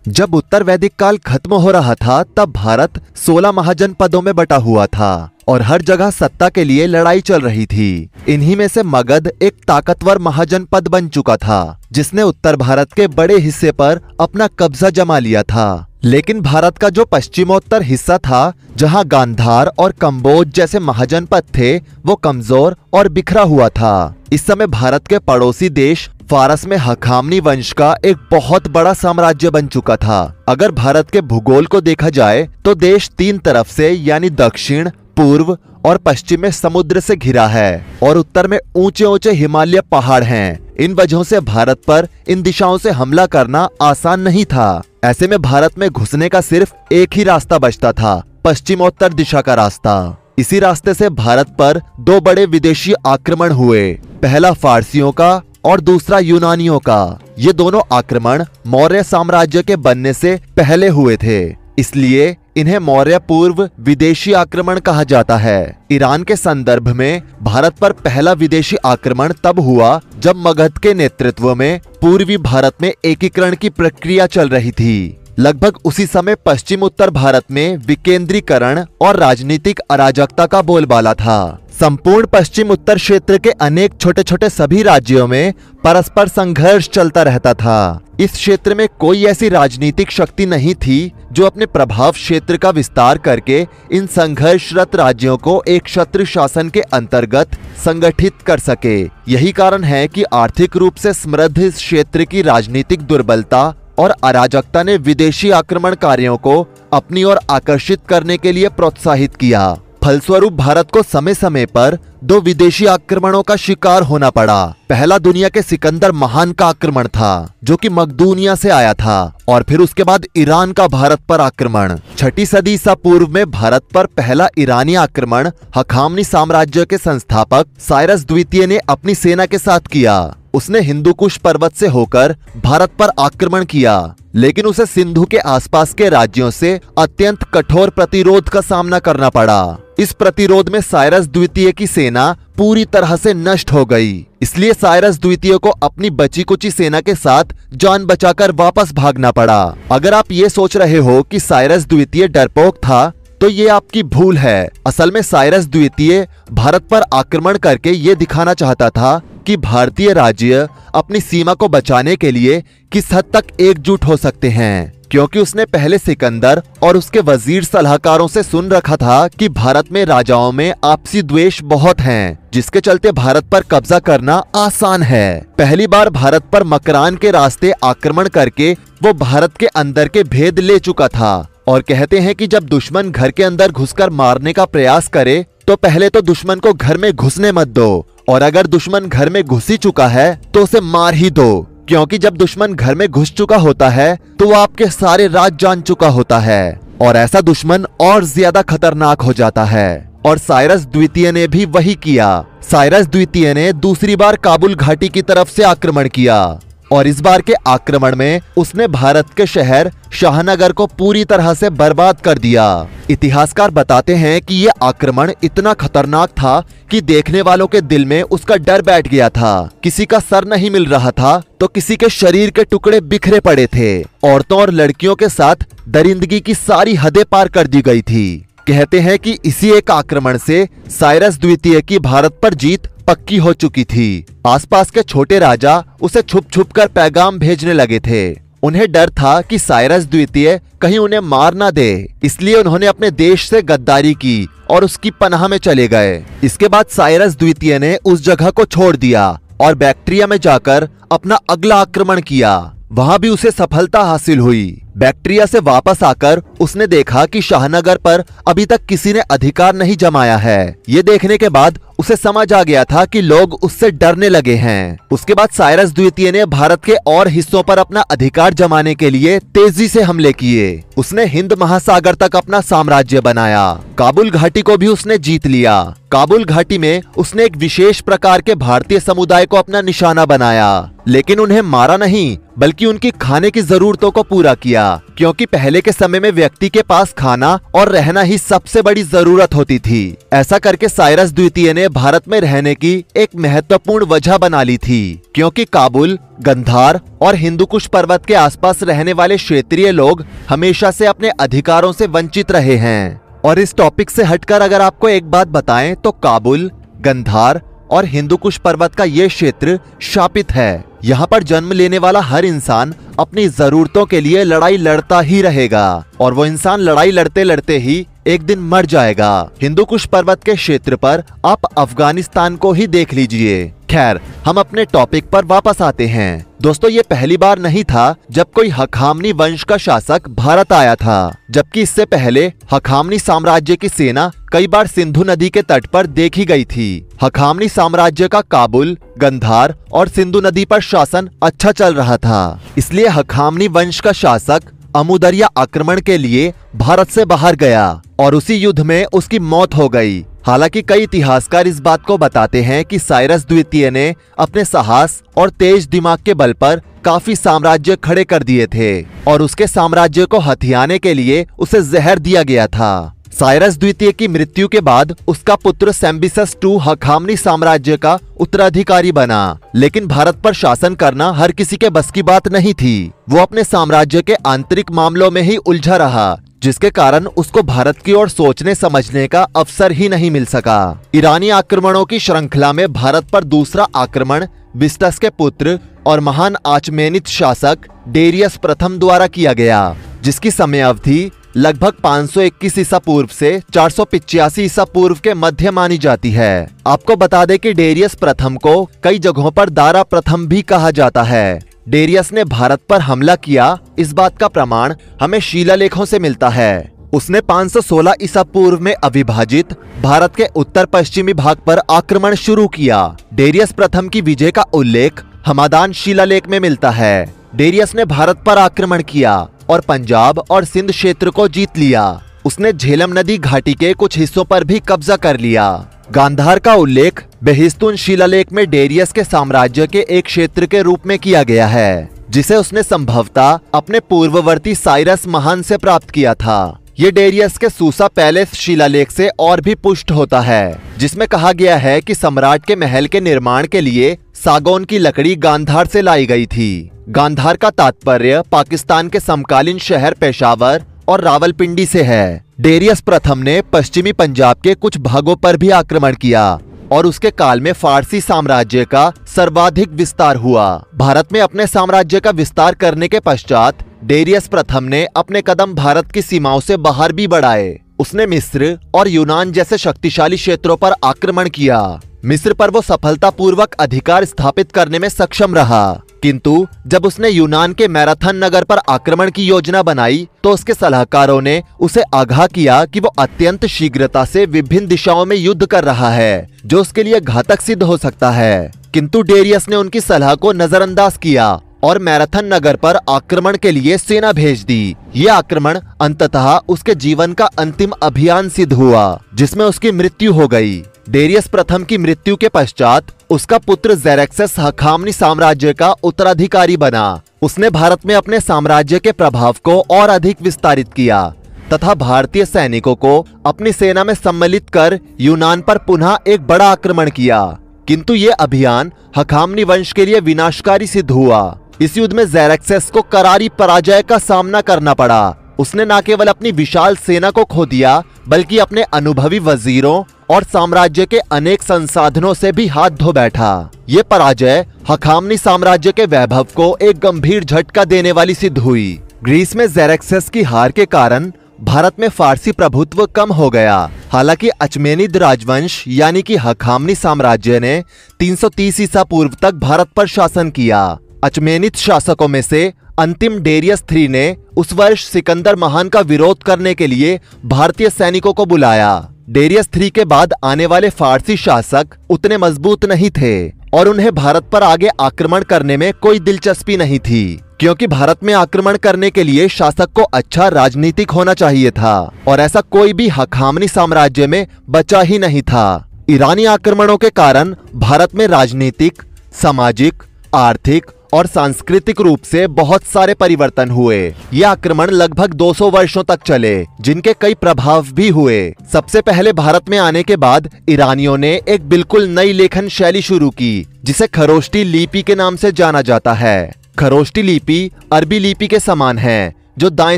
जब उत्तर वैदिक काल खत्म हो रहा था तब भारत 16 महाजनपदों में बटा हुआ था और हर जगह सत्ता के लिए लड़ाई चल रही थी। इन्हीं में से मगध एक ताकतवर महाजनपद बन चुका था जिसने उत्तर भारत के बड़े हिस्से पर अपना कब्जा जमा लिया था। लेकिन भारत का जो पश्चिमोत्तर हिस्सा था, जहां गांधार और कंबोज जैसे महाजनपद थे, वो कमजोर और बिखरा हुआ था। इस समय भारत के पड़ोसी देश फारस में हखामनी वंश का एक बहुत बड़ा साम्राज्य बन चुका था। अगर भारत के भूगोल को देखा जाए तो देश 3 तरफ से यानी दक्षिण, पूर्व और पश्चिम में समुद्र से घिरा है और उत्तर में ऊंचे ऊंचे हिमालय पहाड़ हैं। इन वजहों से भारत पर इन दिशाओं से हमला करना आसान नहीं था। ऐसे में भारत में घुसने का सिर्फ एक ही रास्ता बचता था, पश्चिमोत्तर दिशा का रास्ता। इसी रास्ते से भारत पर 2 बड़े विदेशी आक्रमण हुए, पहला फारसियों का और दूसरा यूनानियों का। ये दोनों आक्रमण मौर्य साम्राज्य के बनने से पहले हुए थे, इसलिए इन्हें मौर्य पूर्व विदेशी आक्रमण कहा जाता है। ईरान के संदर्भ में भारत पर पहला विदेशी आक्रमण तब हुआ जब मगध के नेतृत्व में पूर्वी भारत में एकीकरण की प्रक्रिया चल रही थी। लगभग उसी समय पश्चिम उत्तर भारत में विकेंद्रीकरण और राजनीतिक अराजकता का बोलबाला था। संपूर्ण पश्चिम उत्तर क्षेत्र के अनेक छोटे छोटे सभी राज्यों में परस्पर संघर्ष चलता रहता था। इस क्षेत्र में कोई ऐसी राजनीतिक शक्ति नहीं थी जो अपने प्रभाव क्षेत्र का विस्तार करके इन संघर्षरत राज्यों को एक शत्रु शासन के अंतर्गत संगठित कर सके। यही कारण है कि आर्थिक रूप से समृद्ध इस क्षेत्र की राजनीतिक दुर्बलता और अराजकता ने विदेशी आक्रमणकारियों को अपनी ओर आकर्षित करने के लिए प्रोत्साहित किया। फलस्वरूप भारत को समय समय पर 2 विदेशी आक्रमणों का शिकार होना पड़ा। पहला दुनिया के सिकंदर महान का आक्रमण था जो कि मकदूनिया से आया था, और फिर उसके बाद ईरान का भारत पर आक्रमण। 6ठी सदी ईसा पूर्व में भारत पर पहला ईरानी आक्रमण हखामनी साम्राज्य के संस्थापक साइरस द्वितीय ने अपनी सेना के साथ किया। उसने हिंदुकुश पर्वत से होकर भारत पर आक्रमण किया, लेकिन उसे सिंधु के आसपास के राज्यों से अत्यंत कठोर प्रतिरोध का सामना करना पड़ा। इस प्रतिरोध में साइरस द्वितीय की सेना पूरी तरह से नष्ट हो गई। इसलिए साइरस द्वितीय को अपनी बची कुची सेना के साथ जान बचाकर वापस भागना पड़ा। अगर आप ये सोच रहे हो कि साइरस द्वितीय डरपोक था तो ये आपकी भूल है। असल में साइरस द्वितीय भारत पर आक्रमण करके ये दिखाना चाहता था कि भारतीय राज्य अपनी सीमा को बचाने के लिए किस हद तक एकजुट हो सकते हैं, क्योंकि उसने पहले सिकंदर और उसके वजीर सलाहकारों से सुन रखा था कि भारत में राजाओं में आपसी द्वेष बहुत हैं, जिसके चलते भारत पर कब्जा करना आसान है। पहली बार भारत पर मकरान के रास्ते आक्रमण करके वो भारत के अंदर के भेद ले चुका था, और कहते हैं कि जब दुश्मन घर के अंदर घुसकर मारने का प्रयास करे तो पहले तो दुश्मन को घर में घुसने मत दो, और अगर दुश्मन घर में घुस ही चुका है तो उसे मार ही दो, क्योंकि जब दुश्मन घर में घुस चुका होता है तो वो आपके सारे राज जान चुका होता है, और ऐसा दुश्मन और ज्यादा खतरनाक हो जाता है। और साइरस द्वितीय ने भी वही किया। साइरस द्वितीय ने दूसरी बार काबुल घाटी की तरफ से आक्रमण किया, और इस बार के आक्रमण में उसने भारत के शहर शाहनगर को पूरी तरह से बर्बाद कर दिया। इतिहासकार बताते हैं कि यह आक्रमण इतना खतरनाक था कि देखने वालों के दिल में उसका डर बैठ गया था। किसी का सर नहीं मिल रहा था तो किसी के शरीर के टुकड़े बिखरे पड़े थे। औरतों और लड़कियों के साथ दरिंदगी की सारी हदें पार कर दी गई थी। कहते हैं कि इसी एक आक्रमण से साइरस द्वितीय की भारत पर जीत पक्की हो चुकी थी। आसपास के छोटे राजा उसे छुप छुप कर पैगाम भेजने लगे थे। उन्हें डर था कि साइरस द्वितीय कहीं उन्हें मार ना दे, इसलिए उन्होंने अपने देश से गद्दारी की और उसकी पनाह में चले गए। इसके बाद साइरस द्वितीय ने उस जगह को छोड़ दिया और बैक्ट्रिया में जाकर अपना अगला आक्रमण किया। वहां भी उसे सफलता हासिल हुई। बैक्ट्रिया से वापस आकर उसने देखा कि शाहनगर पर अभी तक किसी ने अधिकार नहीं जमाया है। ये देखने के बाद उसे समझ आ गया था कि लोग उससे डरने लगे हैं। उसके बाद साइरस द्वितीय ने भारत के और हिस्सों पर अपना अधिकार जमाने के लिए तेजी से हमले किए। उसने हिंद महासागर तक अपना साम्राज्य बनाया। काबुल घाटी को भी उसने जीत लिया। काबुल घाटी में उसने एक विशेष प्रकार के भारतीय समुदाय को अपना निशाना बनाया, लेकिन उन्हें मारा नहीं बल्कि उनकी खाने की जरूरतों को पूरा किया, क्योंकि पहले के समय में व्यक्ति के पास खाना और रहना ही सबसे बड़ी जरूरत होती थी। ऐसा करके साइरस द्वितीय ने भारत में रहने की एक महत्वपूर्ण वजह बना ली थी, क्योंकि काबुल, गंधार और हिंदुकुश पर्वत के आसपास रहने वाले क्षेत्रीय लोग हमेशा से अपने अधिकारों से वंचित रहे हैं। और इस टॉपिक से हटकर अगर आपको एक बात बताएं तो काबुल, गंधार और हिंदुकुश पर्वत का ये क्षेत्र शापित है। यहाँ पर जन्म लेने वाला हर इंसान अपनी जरूरतों के लिए लड़ाई लड़ता ही रहेगा और वो इंसान लड़ाई लड़ते लड़ते ही एक दिन मर जाएगा। हिंदुकुश पर्वत के क्षेत्र पर आप अफगानिस्तान को ही देख लीजिए। खैर, हम अपने टॉपिक पर वापस आते हैं। दोस्तों, ये पहली बार नहीं था जब कोई हखामनी वंश का शासक भारत आया था, जबकि इससे पहले हखामनी साम्राज्य की सेना कई बार सिंधु नदी के तट पर देखी गई थी। हखामनी साम्राज्य का काबुल, गंधार और सिंधु नदी पर शासन अच्छा चल रहा था, इसलिए हखामनी वंश का शासक अमुदरिया आक्रमण के लिए भारत से बाहर गया और उसी युद्ध में उसकी मौत हो गई। हालांकि कई इतिहासकार इस बात को बताते हैं कि साइरस द्वितीय ने अपने साहस और तेज दिमाग के बल पर काफी साम्राज्य खड़े कर दिए थे और उसके साम्राज्य को हथियाने के लिए उसे जहर दिया गया था। साइरस द्वितीय की मृत्यु के बाद उसका पुत्र सेम्बिसस II हखामनी साम्राज्य का उत्तराधिकारी बना, लेकिन भारत पर शासन करना हर किसी के बस की बात नहीं थी। वो अपने साम्राज्य के आंतरिक मामलों में ही उलझा रहा, जिसके कारण उसको भारत की ओर सोचने समझने का अवसर ही नहीं मिल सका। ईरानी आक्रमणों की श्रृंखला में भारत पर दूसरा आक्रमण बिस्टस के पुत्र और महान आचमेनिद शासक डेरियस प्रथम द्वारा किया गया, जिसकी समय अवधि लगभग 521 ईसा पूर्व से 485 ईसा पूर्व के मध्य मानी जाती है। आपको बता दें कि डेरियस प्रथम को कई जगहों पर दारा प्रथम भी कहा जाता है। डेरियस ने भारत पर हमला किया, इस बात का प्रमाण हमें शिलालेखों से मिलता है। उसने 516 ईसा पूर्व में अविभाजित भारत के उत्तर पश्चिमी भाग पर आक्रमण शुरू किया। डेरियस प्रथम की विजय का उल्लेख हमादान शिलालेख में मिलता है। डेरियस ने भारत पर आक्रमण किया और पंजाब और सिंध क्षेत्र को जीत लिया। उसने झेलम नदी घाटी के कुछ हिस्सों पर भी कब्जा कर लिया। गांधार का उल्लेख बेहिस्तून शिलालेख में डेरियस के साम्राज्य के एक क्षेत्र के रूप में किया गया है, जिसे उसने संभवतः अपने पूर्ववर्ती साइरस महान से प्राप्त किया था। ये डेरियस के सूसा पैलेस शिलालेख से और भी पुष्ट होता है, जिसमें कहा गया है कि सम्राट के महल के निर्माण के लिए सागौन की लकड़ी गांधार से लाई गई थी। गांधार का तात्पर्य पाकिस्तान के समकालीन शहर पेशावर और रावलपिंडी से है। डेरियस प्रथम ने पश्चिमी पंजाब के कुछ भागों पर भी आक्रमण किया और उसके काल में फारसी साम्राज्य का सर्वाधिक विस्तार हुआ। भारत में अपने साम्राज्य का विस्तार करने के पश्चात डेरियस प्रथम ने अपने कदम भारत की सीमाओं से बाहर भी बढ़ाए। उसने मिस्र और यूनान जैसे शक्तिशाली क्षेत्रों पर आक्रमण किया। मिस्र पर वो सफलतापूर्वक अधिकार स्थापित करने में सक्षम रहा, किंतु जब उसने यूनान के मैराथन नगर पर आक्रमण की योजना बनाई तो उसके सलाहकारों ने उसे आगाह किया कि वो अत्यंत शीघ्रता से विभिन्न दिशाओं में युद्ध कर रहा है, जो उसके लिए घातक सिद्ध हो सकता है। किंतु डेरियस ने उनकी सलाह को नजरअंदाज किया और मैराथन नगर पर आक्रमण के लिए सेना भेज दी। ये आक्रमण अंततः उसके जीवन का अंतिम अभियान सिद्ध हुआ, जिसमें उसकी मृत्यु हो गई। डेरियस प्रथम की मृत्यु के पश्चात उसका पुत्र ज़ेरेक्सस हखामनी साम्राज्य का उत्तराधिकारी बना। उसने भारत में अपने साम्राज्य के प्रभाव को और अधिक विस्तारित किया तथा भारतीय सैनिकों को अपनी सेना में सम्मिलित कर यूनान पर पुनः एक बड़ा आक्रमण किया। किंतु ये अभियान हखामनी वंश के लिए विनाशकारी सिद्ध हुआ। इस युद्ध में ज़ेरेक्सस को करारी पराजय का सामना करना पड़ा। उसने न केवल अपनी विशाल सेना को खो दिया, बल्कि अपने अनुभवी वजीरों और साम्राज्य के अनेक संसाधनों से भी हाथ धो बैठा। ये पराजय हखामनी साम्राज्य के वैभव को एक गंभीर झटका देने वाली सिद्ध हुई। ग्रीस में ज़ेरेक्सस की हार के कारण भारत में फारसी प्रभुत्व कम हो गया। हालांकि अचमेनिद राजवंश यानी कि हखामनी साम्राज्य ने 330 ईसा पूर्व तक भारत पर शासन किया। अचमेनिद शासकों में से अंतिम डेरियस III ने उस वर्ष सिकंदर महान का विरोध करने के लिए भारतीय सैनिकों को बुलाया। डेरियस III के बाद आने वाले फारसी शासक उतने मजबूत नहीं थे और उन्हें भारत पर आगे आक्रमण करने में कोई दिलचस्पी नहीं थी, क्योंकि भारत में आक्रमण करने के लिए शासक को अच्छा राजनीतिक होना चाहिए था और ऐसा कोई भी हखामनी साम्राज्य में बचा ही नहीं था। ईरानी आक्रमणों के कारण भारत में राजनीतिक, सामाजिक, आर्थिक और सांस्कृतिक रूप से बहुत सारे परिवर्तन हुए। ये आक्रमण लगभग 200 वर्षों तक चले, जिनके कई प्रभाव भी हुए। सबसे पहले भारत में आने के बाद ईरानियों ने एक बिल्कुल नई लेखन शैली शुरू की, जिसे खरोष्टी लिपि के नाम से जाना जाता है। खरोष्टी लिपि अरबी लिपि के समान है, जो दाएं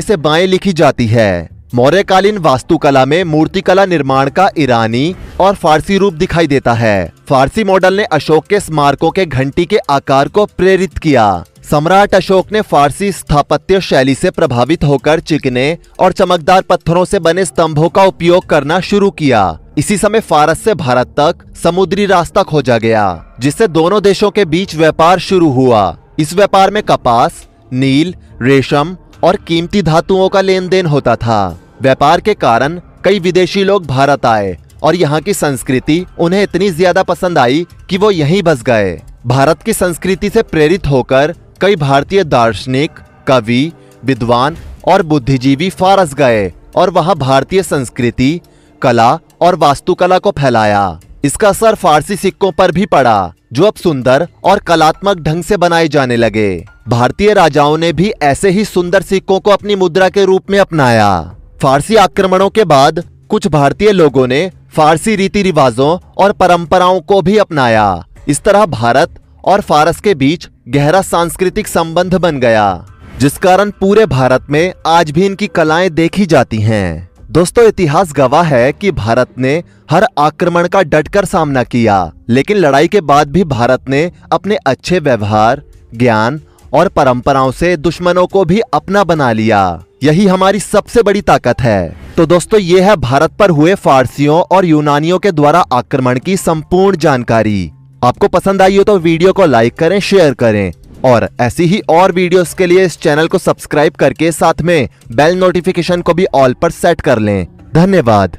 से बाएं लिखी जाती है। मौर्यकालीन वास्तुकला में मूर्तिकला निर्माण का ईरानी और फारसी रूप दिखाई देता है। फारसी मॉडल ने अशोक के स्मारकों के घंटी के आकार को प्रेरित किया। सम्राट अशोक ने फारसी स्थापत्य शैली से प्रभावित होकर चिकने और चमकदार पत्थरों से बने स्तंभों का उपयोग करना शुरू किया। इसी समय फारस से भारत तक समुद्री रास्ता खोजा गया, जिससे दोनों देशों के बीच व्यापार शुरू हुआ। इस व्यापार में कपास, नील, रेशम और कीमती धातुओं का लेन देन होता था। व्यापार के कारण कई विदेशी लोग भारत आए और यहाँ की संस्कृति उन्हें इतनी ज्यादा पसंद आई कि वो यहीं बस गए। भारत की संस्कृति से प्रेरित होकर कई भारतीय दार्शनिक, कवि, विद्वान और बुद्धिजीवी फारस गए और वहाँ भारतीय संस्कृति, कला और वास्तुकला को फैलाया। इसका असर फारसी सिक्कों पर भी पड़ा, जो अब सुंदर और कलात्मक ढंग से बनाए जाने लगे। भारतीय राजाओं ने भी ऐसे ही सुंदर सिक्कों को अपनी मुद्रा के रूप में अपनाया। फारसी आक्रमणों के बाद कुछ भारतीय लोगों ने फारसी रीति रिवाजों और परंपराओं को भी अपनाया। इस तरह भारत और फारस के बीच गहरा सांस्कृतिक संबंध बन गया, जिस कारण पूरे भारत में आज भी इनकी कलाएं देखी जाती हैं। दोस्तों, इतिहास गवाह है कि भारत ने हर आक्रमण का डटकर सामना किया, लेकिन लड़ाई के बाद भी भारत ने अपने अच्छे व्यवहार, ज्ञान और परंपराओं से दुश्मनों को भी अपना बना लिया। यही हमारी सबसे बड़ी ताकत है। तो दोस्तों, ये है भारत पर हुए फारसियों और यूनानियों के द्वारा आक्रमण की संपूर्ण जानकारी। आपको पसंद आई हो तो वीडियो को लाइक करें, शेयर करें और ऐसी ही और वीडियोस के लिए इस चैनल को सब्सक्राइब करके साथ में बेल नोटिफिकेशन को भी ऑल पर सेट कर लें। धन्यवाद।